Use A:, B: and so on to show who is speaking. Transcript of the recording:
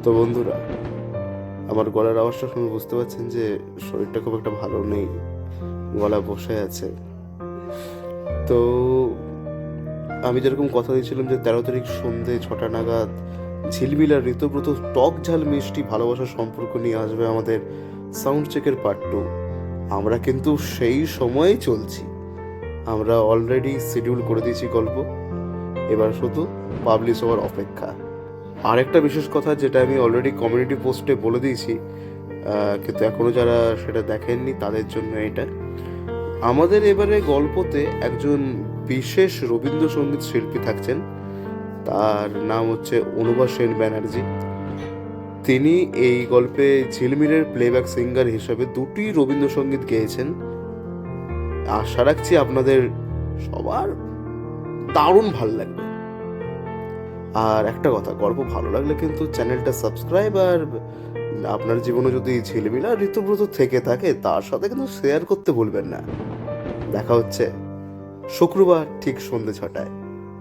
A: তো বন্ধুরা, আমার গলার আওয়াজটা শুনে বুঝতে পারছেন যে শরীরটা খুব একটা ভালো নেই, গলা বসে আছে। তো আমি যেরকম কথা দিয়েছিলাম যে 13 তারিখ সন্ধে 6টা নাগাদ ঝিলমিল আর ঋতব্রত টক ঝাল মিষ্টি ভালোবাসার সম্পর্ক নিয়ে আসবে আমাদের সাউন্ড চেকের পার্ট 2। আমরা কিন্তু সেই সময়েই চলছি। আমরা অলরেডি শিডিউল করে দিয়েছি গল্প, এবার শুধু পাবলিশ হওয়ার অপেক্ষা। আর একটা বিশেষ কথা যেটা আমি অলরেডি কমিউনিটি পোস্টে বলে দিয়েছি, কিন্তু এখনও যারা সেটা দেখেননি তাদের জন্য এটা। আমাদের এবারে গল্পতে একজন বিশেষ রবীন্দ্রসঙ্গীত শিল্পী থাকছেন। তার নাম হচ্ছে অনুভা সেন ব্যানার্জি। তিনি এই গল্পে ঝিলমিলের প্লেব্যাক সিঙ্গার হিসেবে 2টি রবীন্দ্রসঙ্গীত গেয়েছেন। আশা রাখছি আপনাদের সবার দারুণ ভাল লাগবে। আর একটা কথা, গল্প ভালো লাগলে কিন্তু চ্যানেলটা সাবস্ক্রাইব, আর আপনার জীবনে যদি ঝিলমিল আর ঋতুব্রত থেকে থাকে তার সাথে কিন্তু শেয়ার করতে ভুলবেন না। দেখা হচ্ছে শুক্রবার ঠিক সন্ধ্যে 6টায়।